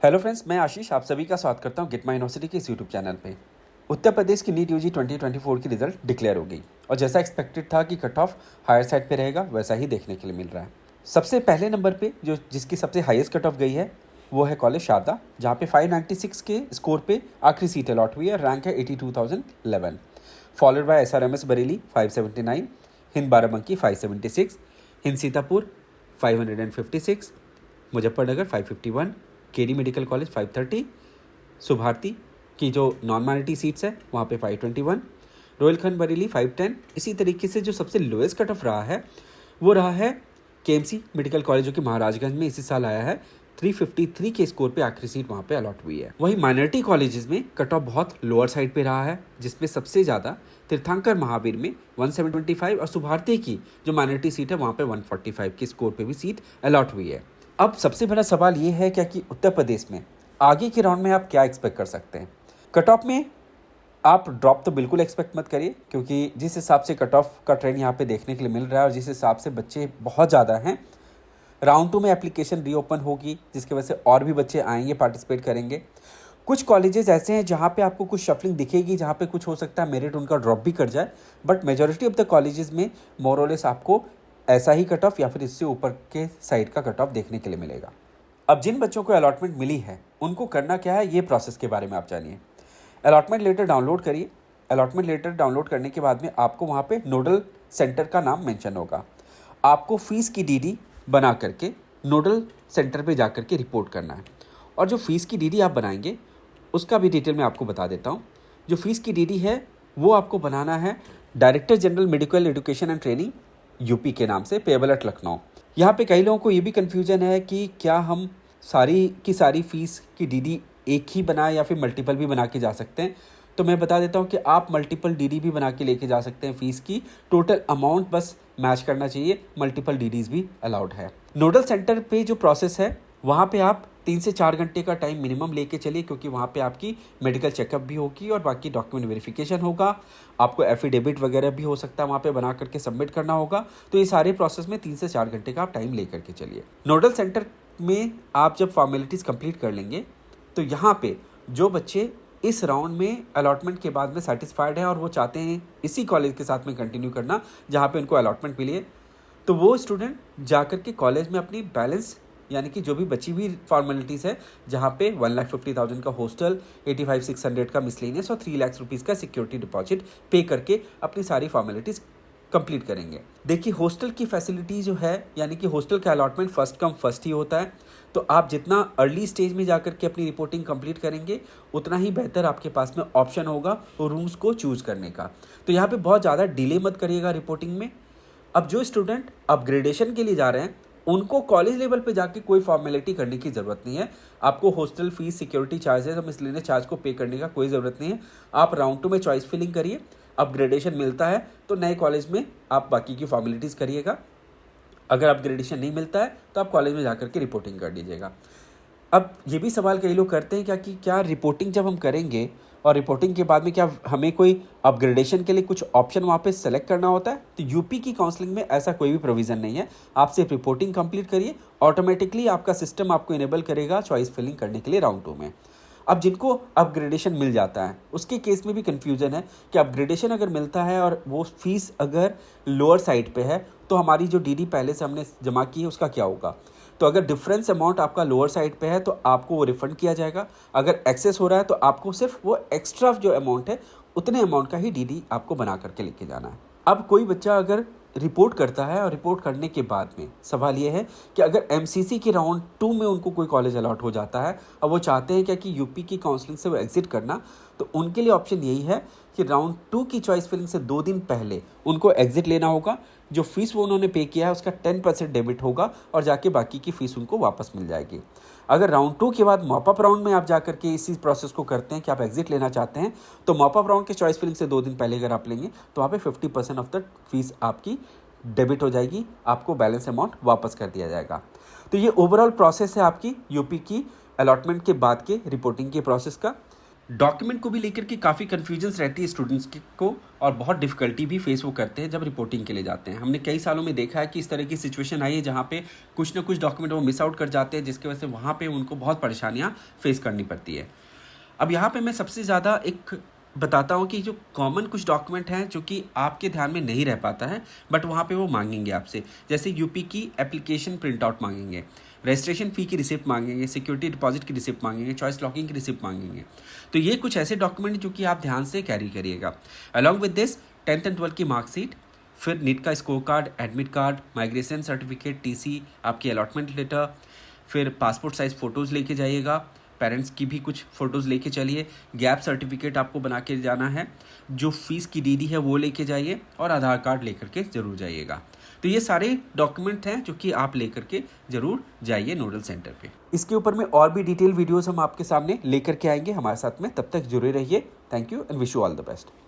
Hello friends, मैं आशीष आप सभी का स्वागत करता हूं गेट माय यूनिवर्सिटी के इस यूट्यूब चैनल पे। उत्तर प्रदेश की नीट यूजी 2024 की रिजल्ट डिक्लेयर हो गई और जैसा एक्सपेक्टेड था कि कट ऑफ हायर साइड पे रहेगा वैसा ही देखने के लिए मिल रहा है। सबसे पहले नंबर पे जो जिसकी सबसे हाईएस्ट कट ऑफ गई है वो है कॉलेज शारदा, जहाँ पे 596 के स्कोर पे आखिरी सीट अलॉट हुई है। रैंक है 82,011। Followed by SRMS Bareilly 579, Hind Barabanki 576, Hind Sitapur 556, Muzaffarnagar 551, KD medical college 530, Subharti की जो नॉन माइनॉरिटी सीट्स है वहाँ पे 521, रोहिलखंड बरेली 510। इसी तरीके से जो सबसे लोएस्ट कट ऑफ रहा है वो रहा है KMC मेडिकल कॉलेज, जो कि महाराजगंज में इसी साल आया है। 353 के स्कोर पे आखिरी सीट वहाँ पे अलॉट हुई है। वहीं माइनॉरिटी कॉलेजेस में कट ऑफ बहुत लोअर साइड पे रहा है, जिसमें सबसे ज़्यादा तीर्थंकर महावीर में 125 और सुभारती की जो माइनॉरिटी सीट है वहाँ पे 145 के स्कोर पे भी सीट अलॉट हुई है। अब सबसे बड़ा सवाल ये है क्या कि उत्तर प्रदेश में आगे के राउंड में आप क्या एक्सपेक्ट कर सकते हैं। कट ऑफ में आप ड्रॉप तो बिल्कुल एक्सपेक्ट मत करिए, क्योंकि जिस हिसाब से कट ऑफ का ट्रेंड यहाँ पे देखने के लिए मिल रहा है और जिस हिसाब से बच्चे बहुत ज़्यादा हैं, राउंड 2 में एप्लीकेशन रीओपन होगी, जिसकी वजह से और भी बच्चे आएंगे, पार्टिसिपेट करेंगे। कुछ कॉलेजेस ऐसे हैं जहाँ पे आपको कुछ शफलिंग दिखेगी, जहाँ पे कुछ हो सकता है मेरिट उनका ड्रॉप भी कर जाए, but majority of the colleges में मोरलेस आपको ऐसा ही कट ऑफ या फिर इससे ऊपर के साइड का कट ऑफ देखने के लिए मिलेगा। अब जिन बच्चों को अलॉटमेंट मिली है उनको करना क्या है, ये प्रोसेस के बारे में आप जानिए। अलॉटमेंट लेटर डाउनलोड करिए। अलॉटमेंट लेटर डाउनलोड करने के बाद में आपको वहाँ पे नोडल सेंटर का नाम मेंशन होगा। आपको फीस की DD बना करके नोडल सेंटर पे जा करके रिपोर्ट करना है। और जो फीस की DD आप बनाएंगे उसका भी डिटेल में आपको बता देता हूँ। जो फीस की DD है वो आपको बनाना है director general medical education and training UP के नाम से, पेएबल एट लखनऊ। यहाँ पे कई लोगों को ये भी कन्फ्यूजन है कि क्या हम सारी की सारी फीस की DD एक ही बनाए या फिर मल्टीपल भी बना के जा सकते हैं। तो मैं बता देता हूँ कि आप मल्टीपल DD भी बना के लेके जा सकते हैं। फीस की टोटल अमाउंट बस मैच करना चाहिए, मल्टीपल DDs भी अलाउड है। नोडल सेंटर पे जो प्रोसेस है वहाँ पे आप 3 से 4 घंटे का टाइम मिनिमम लेके चलिए, क्योंकि वहाँ पे आपकी मेडिकल चेकअप भी होगी और बाकी डॉक्यूमेंट वेरिफिकेशन होगा। आपको एफिडेविट वगैरह भी हो सकता है वहाँ पे बना करके सबमिट करना होगा। तो ये सारे प्रोसेस में 3 से 4 घंटे का आप टाइम ले करके चलिए। नोडल सेंटर में आप जब फॉर्मेलिटीज़ कंप्लीट कर लेंगे तो यहाँ पे जो बच्चे इस राउंड में अलॉटमेंट के बाद में सेटिस्फाइड है और वो चाहते हैं इसी कॉलेज के साथ में कंटिन्यू करना जहाँ पे उनको अलॉटमेंट मिली है, तो वो स्टूडेंट जा कर के कॉलेज में अपनी बैलेंस यानी कि जो भी बची हुई फॉर्मेलिटीज़ है, जहाँ पे 1,50,000 का हॉस्टल, 85,600 का मिसलेनियस और 3 लाख रुपीज़ का सिक्योरिटी डिपॉजिट पे करके अपनी सारी फॉर्मेलिटीज़ कंप्लीट करेंगे। देखिए, हॉस्टल की फैसिलिटी जो है यानी कि हॉस्टल का अलॉटमेंट फर्स्ट कम फर्स्ट ही होता है। तो आप जितना अर्ली स्टेज में जाकर के अपनी रिपोर्टिंग कंप्लीट करेंगे उतना ही बेहतर आपके पास में ऑप्शन होगा रूम्स को चूज़ करने का। तो यहाँ पे बहुत ज़्यादा डिले मत करिएगा रिपोर्टिंग में। अब जो स्टूडेंट अपग्रेडेशन के लिए जा रहे हैं उनको कॉलेज लेवल पे जाके कोई फॉर्मेलिटी करने की ज़रूरत नहीं है। आपको हॉस्टल फीस, सिक्योरिटी चार्जेस और मिसलेनियस चार्ज को पे करने का कोई ज़रूरत नहीं है। आप राउंड 2 में चॉइस फिलिंग करिए। अपग्रेडेशन मिलता है तो नए कॉलेज में आप बाकी की फॉर्मेलिटीज़ करिएगा। अगर अपग्रेडेशन नहीं मिलता है तो आप कॉलेज में जाकर के रिपोर्टिंग कर दीजिएगा। अब ये भी सवाल कई लोग करते हैं कि क्या रिपोर्टिंग जब हम करेंगे और रिपोर्टिंग के बाद में क्या हमें कोई अपग्रेडेशन के लिए कुछ ऑप्शन वहाँ पे सेलेक्ट करना होता है। तो यूपी की काउंसलिंग में ऐसा कोई भी प्रोविज़न नहीं है। आप सिर्फ रिपोर्टिंग कंप्लीट करिए, ऑटोमेटिकली आपका सिस्टम आपको इनेबल करेगा चॉइस फिलिंग करने के लिए राउंड 2 में। अब जिनको अपग्रेडेशन मिल जाता है उसके केस में भी कन्फ्यूजन है कि अपग्रेडेशन अगर मिलता है और वो फीस अगर लोअर साइड पे है तो हमारी जो DD पहले से हमने जमा की है उसका क्या होगा। तो अगर डिफरेंस अमाउंट आपका लोअर साइड पे है तो आपको वो रिफंड किया जाएगा। अगर एक्सेस हो रहा है तो आपको सिर्फ वो एक्स्ट्रा जो अमाउंट है उतने अमाउंट का ही DD आपको बना करके लेके जाना है। अब कोई बच्चा अगर रिपोर्ट करता है और रिपोर्ट करने के बाद में सवाल ये है कि अगर MCC के राउंड 2 में उनको कोई कॉलेज अलॉट हो जाता है और वो चाहते हैं क्या कि यूपी की काउंसलिंग से वो एग्जिट करना, तो उनके लिए ऑप्शन यही है कि राउंड 2 की चॉइस फिलिंग से 2 दिन पहले उनको एग्जिट लेना होगा। जो फीस वो उन्होंने पे किया है उसका 10% डेबिट होगा और जाके बाकी की फीस उनको वापस मिल जाएगी। अगर राउंड 2 के बाद मॉपअप राउंड में आप जाकर के इसी प्रोसेस को करते हैं कि आप एग्जिट लेना चाहते हैं, तो मॉपअप राउंड के चॉइस फिलिंग से 2 दिन पहले अगर आप लेंगे तो वहाँ पे 50% ऑफ द फीस आपकी डेबिट हो जाएगी, आपको बैलेंस अमाउंट वापस कर दिया जाएगा। तो ये ओवरऑल प्रोसेस है आपकी यूपी की अलॉटमेंट के बाद के रिपोर्टिंग के प्रोसेस का। डॉक्यूमेंट को भी लेकर के काफ़ी कन्फ्यूजन्स रहती है स्टूडेंट्स को, और बहुत डिफ़िकल्टी भी फेस वो करते हैं जब रिपोर्टिंग के लिए जाते हैं। हमने कई सालों में देखा है कि इस तरह की सिचुएशन आई है जहाँ पे कुछ ना कुछ डॉक्यूमेंट वो मिस आउट कर जाते हैं, जिसकी वजह से वहाँ पे उनको बहुत परेशानियाँ फेस करनी पड़ती है। अब यहाँ पे मैं सबसे ज़्यादा एक बताता हूँ कि जो कॉमन कुछ डॉक्यूमेंट हैं जो कि आपके ध्यान में नहीं रह पाता है, बट वहाँ पे वो मांगेंगे आपसे, जैसे यूपी की एप्लीकेशन प्रिंट आउट मांगेंगे, रजिस्ट्रेशन फ़ी की रिसिप्ट मांगेंगे, सिक्योरिटी डिपॉजिट की रिसिप्ट मांगेंगे, चॉइस लॉकिंग की रिसिप्ट मांगेंगे। तो ये कुछ ऐसे डॉक्यूमेंट जो कि आप ध्यान से कैरी करिएगा। Along with this 10th and 12th की मार्कशीट, फिर नीट का score card, admit card, migration certificate, TC, आपकी अलॉटमेंट लेटर, फिर पासपोर्ट साइज़ फ़ोटोज़ लेके जाइएगा, पेरेंट्स की भी कुछ फ़ोटोज़ लेके चलिए, गैप सर्टिफिकेट आपको बना के जाना है, जो फीस की डीडी है वो लेके जाइए, और आधार कार्ड लेकर के ज़रूर जाइएगा। तो ये सारे डॉक्यूमेंट हैं जो कि आप लेकर के ज़रूर जाइए नोडल सेंटर पे। इसके ऊपर में और भी डिटेल वीडियोस हम आपके सामने लेकर के आएंगे हमारे साथ में, तब तक जुड़े रहिए। Thank you and wish you all the best.